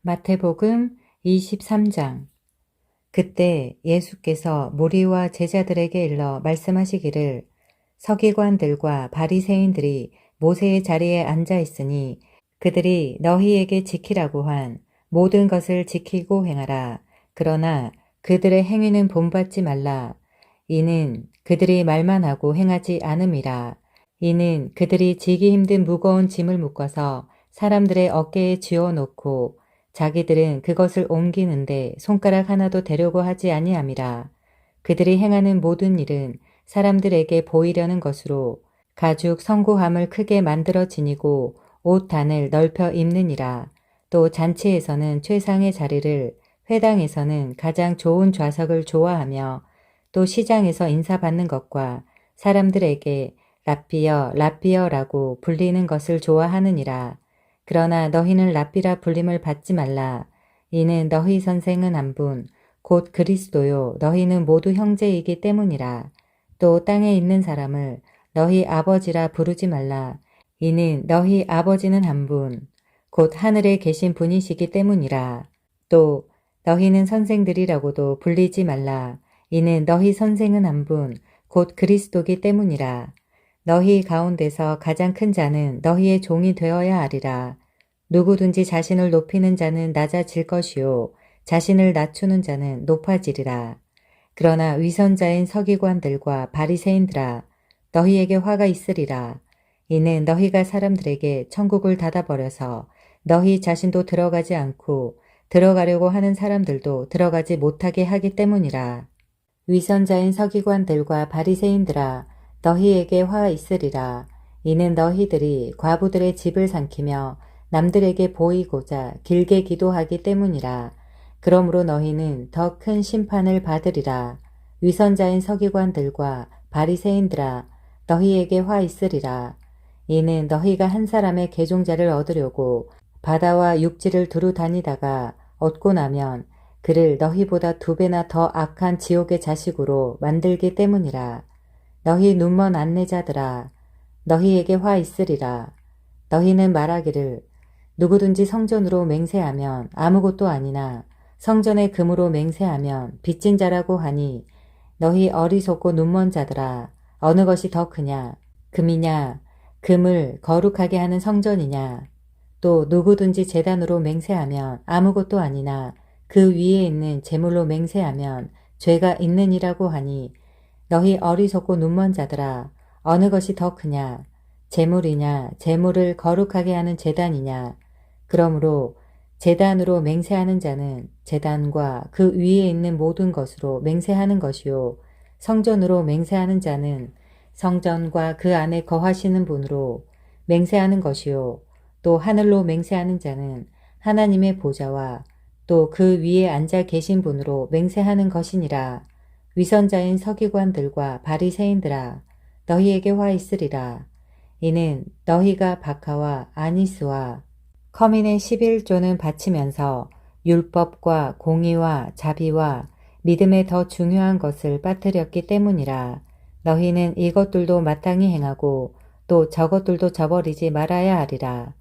마태복음 23장. 그때 예수께서 무리와 제자들에게 일러 말씀하시기를, 서기관들과 바리새인들이 모세의 자리에 앉아 있으니 그들이 너희에게 지키라고 한 모든 것을 지키고 행하라. 그러나 그들의 행위는 본받지 말라. 이는 그들이 말만 하고 행하지 않음이라. 이는 그들이 지기 힘든 무거운 짐을 묶어서 사람들의 어깨에 쥐어놓고 자기들은 그것을 옮기는데 손가락 하나도 대려고 하지 아니함이라. 그들이 행하는 모든 일은 사람들에게 보이려는 것으로 가죽 성고함을 크게 만들어 지니고 옷 단을 넓혀 입느니라. 또 잔치에서는 최상의 자리를, 회당에서는 가장 좋은 좌석을 좋아하며 또 시장에서 인사받는 것과 사람들에게 랍비여 랍비여라고 불리는 것을 좋아하느니라. 그러나 너희는 랍비라 불림을 받지 말라. 이는 너희 선생은 한 분, 곧 그리스도요. 너희는 모두 형제이기 때문이라. 또 땅에 있는 사람을 너희 아버지라 부르지 말라. 이는 너희 아버지는 한 분, 곧 하늘에 계신 분이시기 때문이라. 또 너희는 선생들이라고도 불리지 말라. 이는 너희 선생은 한 분, 곧 그리스도기 때문이라. 너희 가운데서 가장 큰 자는 너희의 종이 되어야 하리라. 누구든지 자신을 높이는 자는 낮아질 것이요 자신을 낮추는 자는 높아지리라. 그러나 위선자인 서기관들과 바리새인들아, 너희에게 화가 있으리라. 이는 너희가 사람들에게 천국을 닫아버려서 너희 자신도 들어가지 않고 들어가려고 하는 사람들도 들어가지 못하게 하기 때문이라. 위선자인 서기관들과 바리새인들아, 너희에게 화 있으리라. 이는 너희들이 과부들의 집을 삼키며 남들에게 보이고자 길게 기도하기 때문이라. 그러므로 너희는 더 큰 심판을 받으리라. 위선자인 서기관들과 바리새인들아, 너희에게 화 있으리라. 이는 너희가 한 사람의 계종자를 얻으려고 바다와 육지를 두루 다니다가 얻고 나면 그를 너희보다 2배나 더 악한 지옥의 자식으로 만들기 때문이라. 너희 눈먼 안내자들아, 너희에게 화 있으리라. 너희는 말하기를, 누구든지 성전으로 맹세하면 아무것도 아니나 성전의 금으로 맹세하면 빚진 자라고 하니, 너희 어리석고 눈먼 자들아, 어느 것이 더 크냐? 금이냐? 금을 거룩하게 하는 성전이냐? 또 누구든지 제단으로 맹세하면 아무것도 아니나 그 위에 있는 제물로 맹세하면 죄가 있느니라고 하니, 너희 어리석고 눈먼 자들아, 어느 것이 더 크냐? 제물이냐? 제물을 거룩하게 하는 제단이냐? 그러므로 제단으로 맹세하는 자는 제단과 그 위에 있는 모든 것으로 맹세하는 것이요, 성전으로 맹세하는 자는 성전과 그 안에 거하시는 분으로 맹세하는 것이요, 또 하늘로 맹세하는 자는 하나님의 보좌와 또 그 위에 앉아 계신 분으로 맹세하는 것이니라. 위선자인 서기관들과 바리새인들아, 너희에게 화 있으리라. 이는 너희가 박하와 아니스와 커민의 11조는 바치면서 율법과 공의와 자비와 믿음의 더 중요한 것을 빠뜨렸기 때문이라. 너희는 이것들도 마땅히 행하고 또 저것들도 저버리지 말아야 하리라.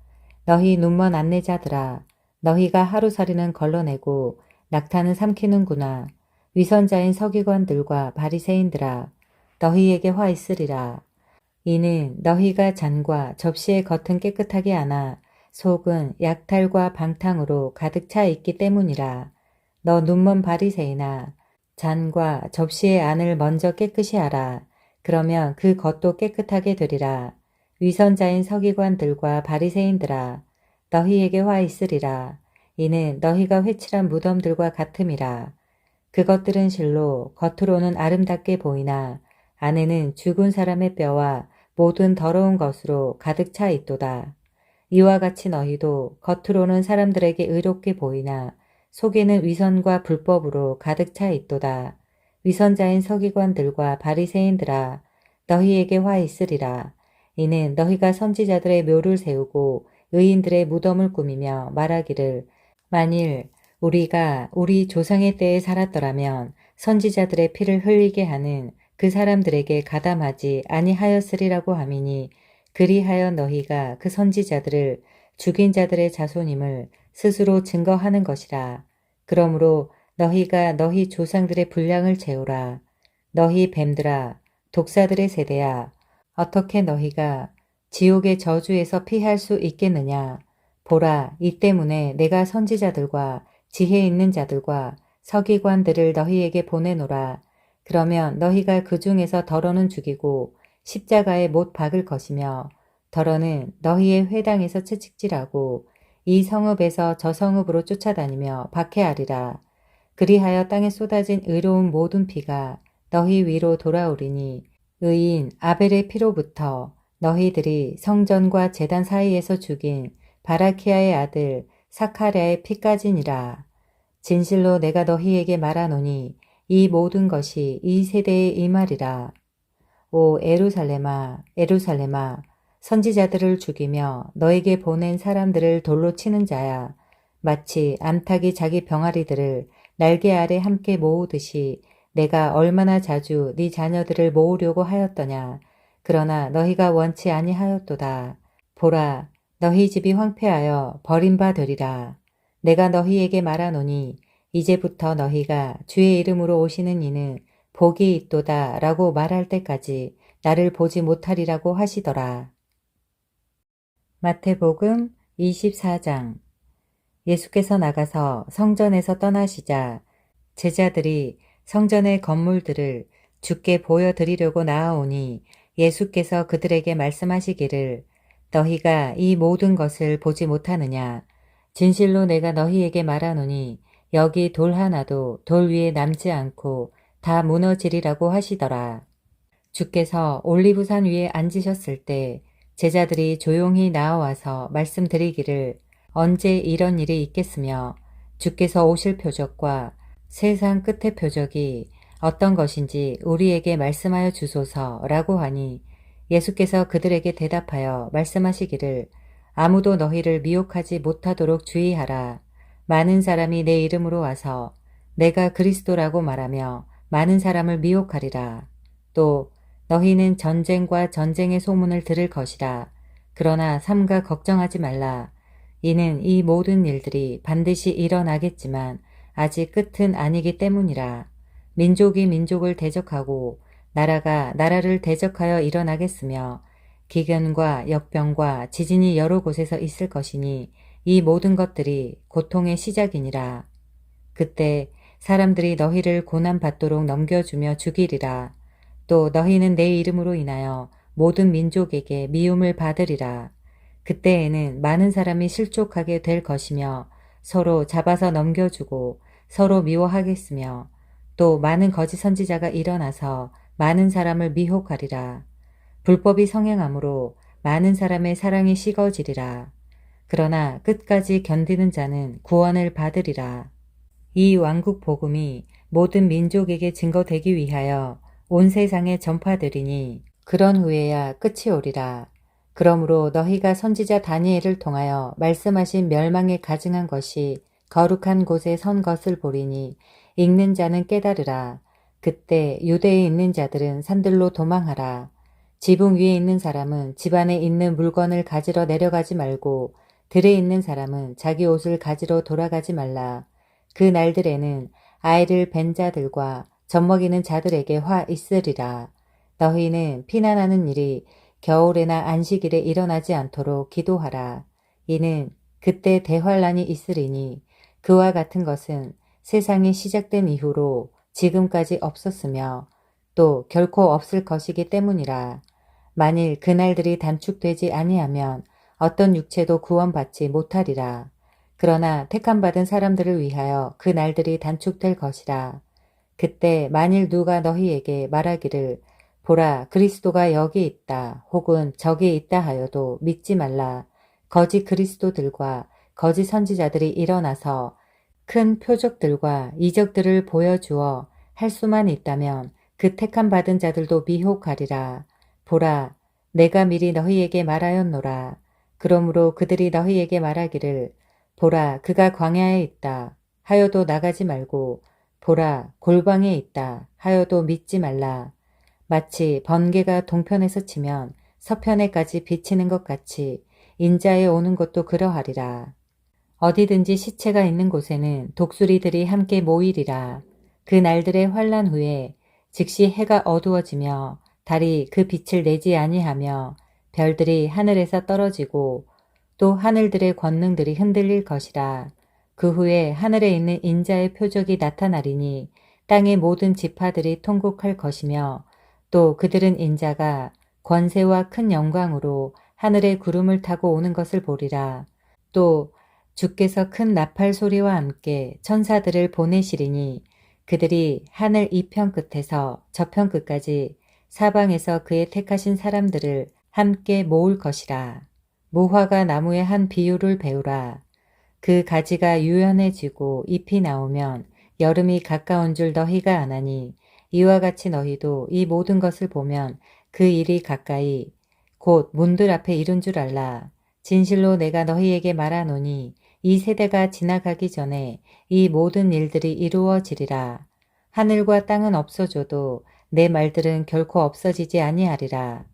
너희 눈먼 안내자들아, 너희가 하루살이는 걸러내고 낙타는 삼키는구나. 위선자인 서기관들과 바리새인들아, 너희에게 화 있으리라. 이는 너희가 잔과 접시의 겉은 깨끗하게 하나 속은 약탈과 방탕으로 가득 차 있기 때문이라. 너 눈먼 바리새인아, 잔과 접시의 안을 먼저 깨끗이 하라. 그러면 그 겉도 깨끗하게 되리라. 위선자인 서기관들과 바리새인들아, 너희에게 화 있으리라. 이는 너희가 회칠한 무덤들과 같음이라. 그것들은 실로 겉으로는 아름답게 보이나 안에는 죽은 사람의 뼈와 모든 더러운 것으로 가득 차 있도다. 이와 같이 너희도 겉으로는 사람들에게 의롭게 보이나 속에는 위선과 불법으로 가득 차 있도다. 위선자인 서기관들과 바리새인들아, 너희에게 화 있으리라. 이는 너희가 선지자들의 묘를 세우고 의인들의 무덤을 꾸미며 말하기를, 만일 우리가 우리 조상의 때에 살았더라면 선지자들의 피를 흘리게 하는 그 사람들에게 가담하지 아니하였으리라고 하미니, 그리하여 너희가 그 선지자들을 죽인 자들의 자손임을 스스로 증거하는 것이라. 그러므로 너희가 너희 조상들의 분량을 재우라. 너희 뱀들아, 독사들의 세대야, 어떻게 너희가 지옥의 저주에서 피할 수 있겠느냐. 보라, 이 때문에 내가 선지자들과 지혜 있는 자들과 서기관들을 너희에게 보내노라. 그러면 너희가 그 중에서 더러는 죽이고 십자가에 못 박을 것이며 더러는 너희의 회당에서 채찍질하고 이 성읍에서 저 성읍으로 쫓아다니며 박해하리라. 그리하여 땅에 쏟아진 의로운 모든 피가 너희 위로 돌아오리니 의인 아벨의 피로부터 너희들이 성전과 제단 사이에서 죽인 바라키아의 아들 사카랴의 피까지니라. 진실로 내가 너희에게 말하노니 이 모든 것이 이 세대에 임하리라. 오 에루살렘아, 에루살렘아, 선지자들을 죽이며 너에게 보낸 사람들을 돌로 치는 자야. 마치 암탉이 자기 병아리들을 날개 아래 함께 모으듯이 내가 얼마나 자주 네 자녀들을 모으려고 하였더냐. 그러나 너희가 원치 아니하였도다. 보라, 너희 집이 황폐하여 버림바 되리라. 내가 너희에게 말하노니 이제부터 너희가 주의 이름으로 오시는 이는 복이 있도다 라고 말할 때까지 나를 보지 못하리라고 하시더라. 마태복음 24장. 예수께서 나가서 성전에서 떠나시자 제자들이 성전의 건물들을 주께 보여드리려고 나아오니 예수께서 그들에게 말씀하시기를 너희가 이 모든 것을 보지 못하느냐. 진실로 내가 너희에게 말하노니 여기 돌 하나도 돌 위에 남지 않고 다 무너지리라고 하시더라. 주께서 올리브산 위에 앉으셨을 때 제자들이 조용히 나와와서 말씀드리기를 언제 이런 일이 있겠으며 주께서 오실 표적과 세상 끝의 표적이 어떤 것인지 우리에게 말씀하여 주소서라고 하니 예수께서 그들에게 대답하여 말씀하시기를 아무도 너희를 미혹하지 못하도록 주의하라. 많은 사람이 내 이름으로 와서 내가 그리스도라고 말하며 많은 사람을 미혹하리라. 또 너희는 전쟁과 전쟁의 소문을 들을 것이라. 그러나 삼가 걱정하지 말라. 이는 이 모든 일들이 반드시 일어나겠지만 아직 끝은 아니기 때문이라. 민족이 민족을 대적하고 나라가 나라를 대적하여 일어나겠으며 기근과 역병과 지진이 여러 곳에서 있을 것이니 이 모든 것들이 고통의 시작이니라. 그때 사람들이 너희를 고난받도록 넘겨주며 죽이리라. 또 너희는 내 이름으로 인하여 모든 민족에게 미움을 받으리라. 그때에는 많은 사람이 실족하게 될 것이며 서로 잡아서 넘겨주고 서로 미워하겠으며 또 많은 거짓 선지자가 일어나서 많은 사람을 미혹하리라. 불법이 성행함으로 많은 사람의 사랑이 식어지리라. 그러나 끝까지 견디는 자는 구원을 받으리라. 이 왕국 복음이 모든 민족에게 증거되기 위하여 온 세상에 전파되리니 그런 후에야 끝이 오리라. 그러므로 너희가 선지자 다니엘을 통하여 말씀하신 멸망에 가증한 것이 거룩한 곳에 선 것을 보리니 읽는 자는 깨달으라. 그때 유대에 있는 자들은 산들로 도망하라. 지붕 위에 있는 사람은 집 안에 있는 물건을 가지러 내려가지 말고 들에 있는 사람은 자기 옷을 가지러 돌아가지 말라. 그 날들에는 아이를 벤 자들과 젖먹이는 자들에게 화 있으리라. 너희는 피난하는 일이 겨울에나 안식일에 일어나지 않도록 기도하라. 이는 그때 대환란이 있으리니 그와 같은 것은 세상이 시작된 이후로 지금까지 없었으며 또 결코 없을 것이기 때문이라. 만일 그날들이 단축되지 아니하면 어떤 육체도 구원받지 못하리라. 그러나 택함받은 사람들을 위하여 그 날들이 단축될 것이라. 그때 만일 누가 너희에게 말하기를 보라 그리스도가 여기 있다 혹은 저기 있다 하여도 믿지 말라. 거짓 그리스도들과 거짓 선지자들이 일어나서 큰 표적들과 이적들을 보여주어 할 수만 있다면 그 택함받은 자들도 미혹하리라. 보라 내가 미리 너희에게 말하였노라. 그러므로 그들이 너희에게 말하기를 보라 그가 광야에 있다 하여도 나가지 말고 보라 골방에 있다 하여도 믿지 말라. 마치 번개가 동편에서 치면 서편에까지 비치는 것 같이 인자에 오는 것도 그러하리라. 어디든지 시체가 있는 곳에는 독수리들이 함께 모이리라. 그 날들의 환란 후에 즉시 해가 어두워지며 달이 그 빛을 내지 아니하며 별들이 하늘에서 떨어지고 또 하늘들의 권능들이 흔들릴 것이라. 그 후에 하늘에 있는 인자의 표적이 나타나리니 땅의 모든 지파들이 통곡할 것이며 또 그들은 인자가 권세와 큰 영광으로 하늘의 구름을 타고 오는 것을 보리라. 또 주께서 큰 나팔 소리와 함께 천사들을 보내시리니 그들이 하늘 이편 끝에서 저편 끝까지 사방에서 그의 택하신 사람들을 함께 모을 것이라. 무화과 나무의 한 비유를 배우라. 그 가지가 유연해지고 잎이 나오면 여름이 가까운 줄 너희가 아나니 이와 같이 너희도 이 모든 것을 보면 그 일이 가까이 곧 문들 앞에 이른 줄 알라. 진실로 내가 너희에게 말하노니 이 세대가 지나가기 전에 이 모든 일들이 이루어지리라. 하늘과 땅은 없어져도 내 말들은 결코 없어지지 아니하리라.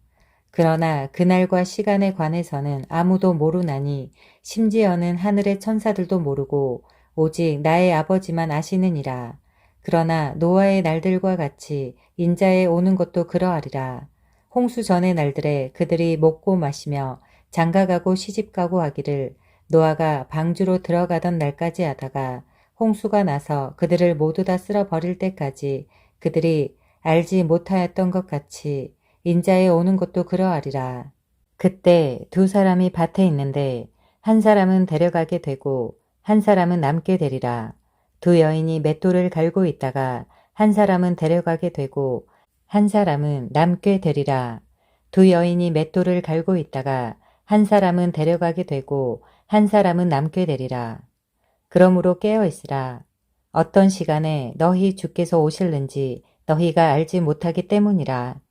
그러나 그날과 시간에 관해서는 아무도 모르나니 심지어는 하늘의 천사들도 모르고 오직 나의 아버지만 아시느니라. 그러나 노아의 날들과 같이 인자에 오는 것도 그러하리라. 홍수 전의 날들에 그들이 먹고 마시며 장가가고 시집가고 하기를 노아가 방주로 들어가던 날까지 하다가 홍수가 나서 그들을 모두 다 쓸어버릴 때까지 그들이 알지 못하였던 것 같이 인자에 오는 것도 그러하리라. 그때 두 사람이 밭에 있는데 한 사람은 데려가게 되고 한 사람은 남게 되리라. 두 여인이 맷돌을 갈고 있다가 한 사람은 데려가게 되고 한 사람은 남게 되리라. 두 여인이 맷돌을 갈고 있다가 한 사람은 데려가게 되고 한 사람은 남게 되리라. 그러므로 깨어 있으라. 어떤 시간에 너희 주께서 오실는지 너희가 알지 못하기 때문이라.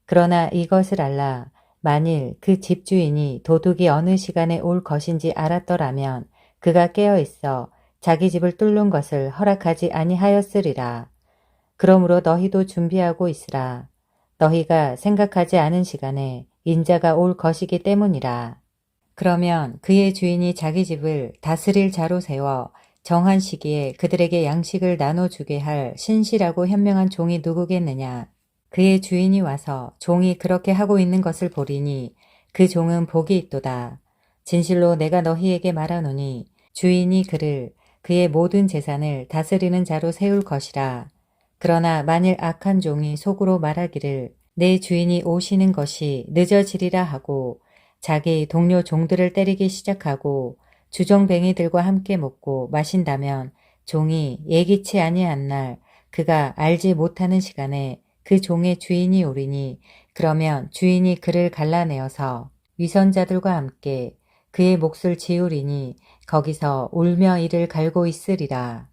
그러나 이것을 알라. 만일 그 집주인이 도둑이 어느 시간에 올 것인지 알았더라면 그가 깨어 있어 자기 집을 뚫는 것을 허락하지 아니하였으리라. 그러므로 너희도 준비하고 있으라. 너희가 생각하지 않은 시간에 인자가 올 것이기 때문이라. 그러면 그의 주인이 자기 집을 다스릴 자로 세워 정한 시기에 그들에게 양식을 나눠주게 할 신실하고 현명한 종이 누구겠느냐. 그의 주인이 와서 종이 그렇게 하고 있는 것을 보리니 그 종은 복이 있도다. 진실로 내가 너희에게 말하노니 주인이 그를 그의 모든 재산을 다스리는 자로 세울 것이라. 그러나 만일 악한 종이 속으로 말하기를 내 주인이 오시는 것이 늦어지리라 하고 자기 동료 종들을 때리기 시작하고 주정뱅이들과 함께 먹고 마신다면 종이 예기치 아니한 날 그가 알지 못하는 시간에 그 종의 주인이 오리니 그러면 주인이 그를 갈라내어서 위선자들과 함께 그의 몫을 지우리니 거기서 울며 이를 갈고 있으리라.